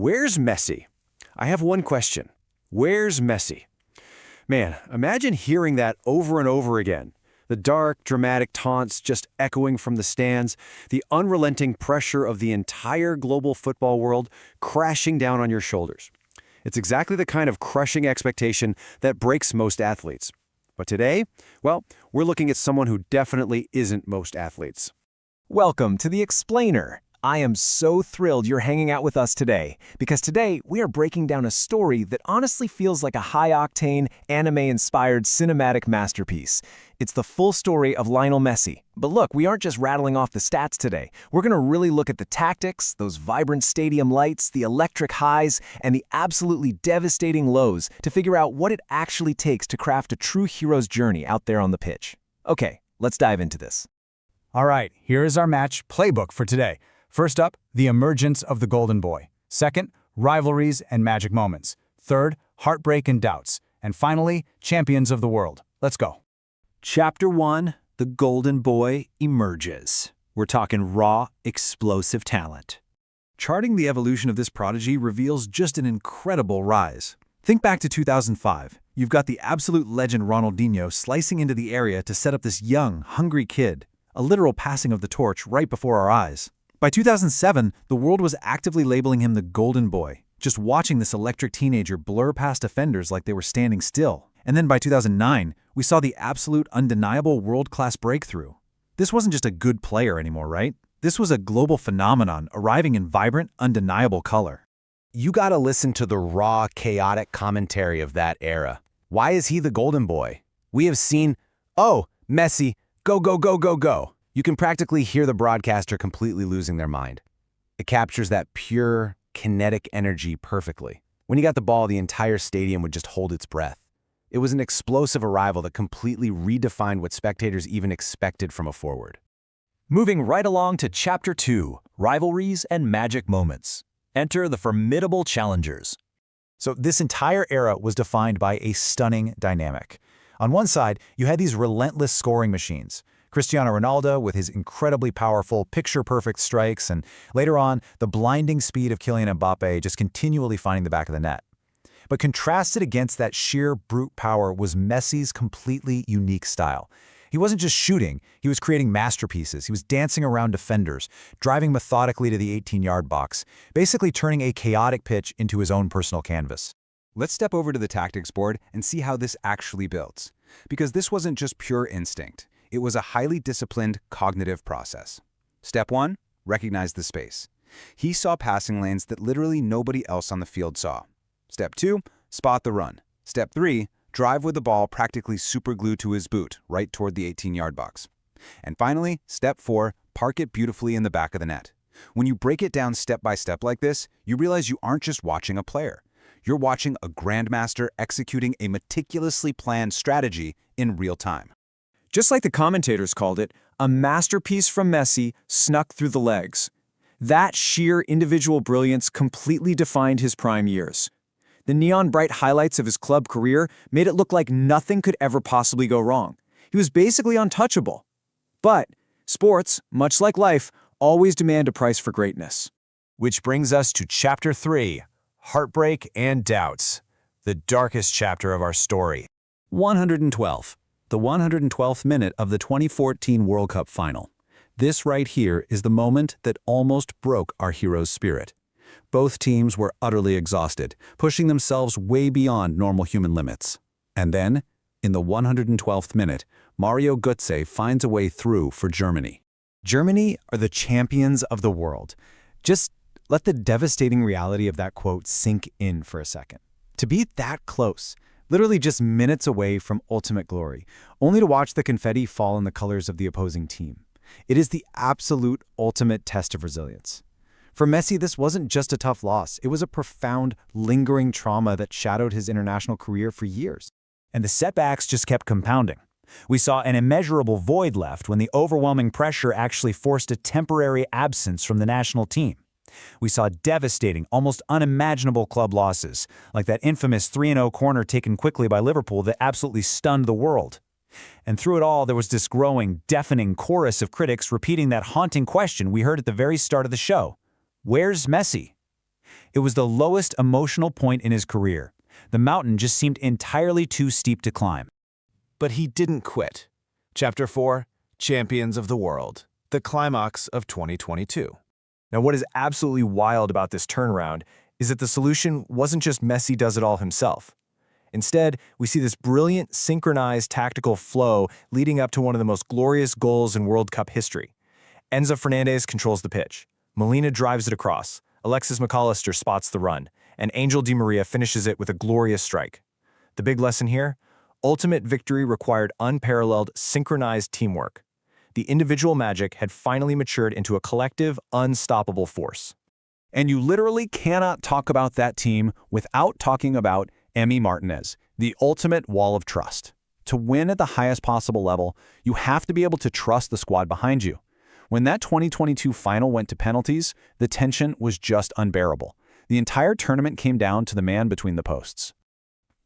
Where's Messi? I have one question. Where's Messi? Man, imagine hearing that over and over again. The dark, dramatic taunts just echoing from the stands, the unrelenting pressure of the entire global football world crashing down on your shoulders. It's exactly the kind of crushing expectation that breaks most athletes. But today, well, we're looking at someone who definitely isn't most athletes. Welcome to The Explainer. I am so thrilled you're hanging out with us today, because today we are breaking down a story that honestly feels like a high-octane, anime-inspired cinematic masterpiece. It's the full story of Lionel Messi. But look, we aren't just rattling off the stats today. We're going to really look at the tactics, those vibrant stadium lights, the electric highs, and the absolutely devastating lows to figure out what it actually takes to craft a true hero's journey out there on the pitch. Okay, let's dive into this. All right, here is our match playbook for today. First up, the emergence of the Golden Boy. Second, rivalries and magic moments. Third, heartbreak and doubts. And finally, champions of the world. Let's go. Chapter 1, The Golden Boy Emerges. We're talking raw, explosive talent. Charting the evolution of this prodigy reveals just an incredible rise. Think back to 2005. You've got the absolute legend Ronaldinho slicing into the area to set up this young, hungry kid. A literal passing of the torch right before our eyes. By 2007, the world was actively labeling him the Golden Boy, just watching this electric teenager blur past defenders like they were standing still. And then by 2009, we saw the absolute undeniable world-class breakthrough. This wasn't just a good player anymore, right? This was a global phenomenon arriving in vibrant, undeniable color. You gotta listen to the raw, chaotic commentary of that era. Why is he the Golden Boy? We have seen, oh, Messi, go, go, go, go, go. You can practically hear the broadcaster completely losing their mind. It captures that pure, kinetic energy perfectly. When he got the ball, the entire stadium would just hold its breath. It was an explosive arrival that completely redefined what spectators even expected from a forward. Moving right along to Chapter 2, Rivalries and Magic Moments. Enter the formidable challengers. So this entire era was defined by a stunning dynamic. On one side, you had these relentless scoring machines. Cristiano Ronaldo with his incredibly powerful, picture-perfect strikes, and later on, the blinding speed of Kylian Mbappe just continually finding the back of the net. But contrasted against that sheer brute power was Messi's completely unique style. He wasn't just shooting, he was creating masterpieces. He was dancing around defenders, driving methodically to the 18-yard box, basically turning a chaotic pitch into his own personal canvas. Let's step over to the tactics board and see how this actually builds. Because this wasn't just pure instinct. It was a highly disciplined cognitive process. Step 1, recognize the space. He saw passing lanes that literally nobody else on the field saw. Step 2, spot the run. Step 3, drive with the ball practically superglued to his boot, right toward the 18-yard box. And finally, Step 4, park it beautifully in the back of the net. When you break it down step by step like this, you realize you aren't just watching a player. You're watching a grandmaster executing a meticulously planned strategy in real time. Just like the commentators called it, a masterpiece from Messi snuck through the legs. That sheer individual brilliance completely defined his prime years. The neon-bright highlights of his club career made it look like nothing could ever possibly go wrong. He was basically untouchable. But sports, much like life, always demand a price for greatness. Which brings us to Chapter 3, Heartbreak and Doubts, the darkest chapter of our story. 112. The 112th minute of the 2014 World Cup final. This right here is the moment that almost broke our hero's spirit. Both teams were utterly exhausted, pushing themselves way beyond normal human limits. And then, in the 112th minute, Mario Götze finds a way through for Germany. Germany are the champions of the world. Just let the devastating reality of that quote sink in for a second. To be that close, literally just minutes away from ultimate glory, only to watch the confetti fall in the colors of the opposing team. It is the absolute ultimate test of resilience. For Messi, this wasn't just a tough loss. It was a profound, lingering trauma that shadowed his international career for years. And the setbacks just kept compounding. We saw an immeasurable void left when the overwhelming pressure actually forced a temporary absence from the national team. We saw devastating, almost unimaginable club losses, like that infamous 3-0 corner taken quickly by Liverpool that absolutely stunned the world. And through it all, there was this growing, deafening chorus of critics repeating that haunting question we heard at the very start of the show. Where's Messi? It was the lowest emotional point in his career. The mountain just seemed entirely too steep to climb. But he didn't quit. Chapter 4, Champions of the World, the climax of 2022. Now, what is absolutely wild about this turnaround is that the solution wasn't just Messi does it all himself. Instead, we see this brilliant, synchronized tactical flow leading up to one of the most glorious goals in World Cup history. Enzo Fernandez controls the pitch. Molina drives it across. Alexis McAllister spots the run. And Angel Di Maria finishes it with a glorious strike. The big lesson here? Ultimate victory required unparalleled, synchronized teamwork. The individual magic had finally matured into a collective, unstoppable force. And you literally cannot talk about that team without talking about Emi Martínez, the ultimate wall of trust. To win at the highest possible level, you have to be able to trust the squad behind you. When that 2022 final went to penalties, the tension was just unbearable. The entire tournament came down to the man between the posts.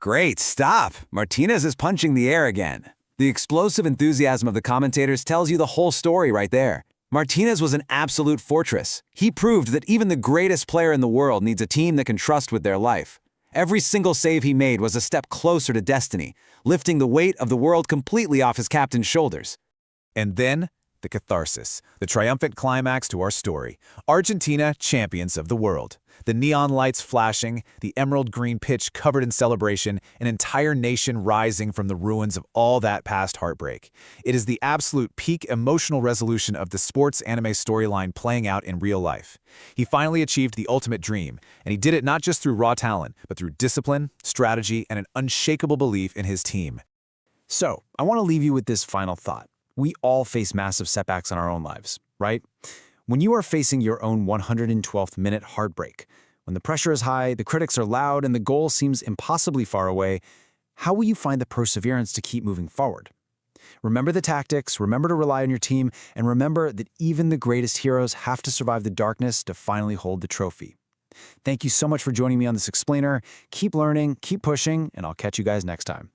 Great, stop! Martínez is punching the air again. The explosive enthusiasm of the commentators tells you the whole story right there. Martínez was an absolute fortress. He proved that even the greatest player in the world needs a team that can trust with their life. Every single save he made was a step closer to destiny, lifting the weight of the world completely off his captain's shoulders. And then, the catharsis, the triumphant climax to our story. Argentina, champions of the world. The neon lights flashing, the emerald green pitch covered in celebration, an entire nation rising from the ruins of all that past heartbreak. It is the absolute peak emotional resolution of the sports anime storyline playing out in real life. He finally achieved the ultimate dream, and he did it not just through raw talent, but through discipline, strategy, and an unshakable belief in his team. So, I want to leave you with this final thought. We all face massive setbacks in our own lives, right? When you are facing your own 112th minute heartbreak, when the pressure is high, the critics are loud, and the goal seems impossibly far away, how will you find the perseverance to keep moving forward? Remember the tactics, remember to rely on your team, and remember that even the greatest heroes have to survive the darkness to finally hold the trophy. Thank you so much for joining me on this explainer. Keep learning, keep pushing, and I'll catch you guys next time.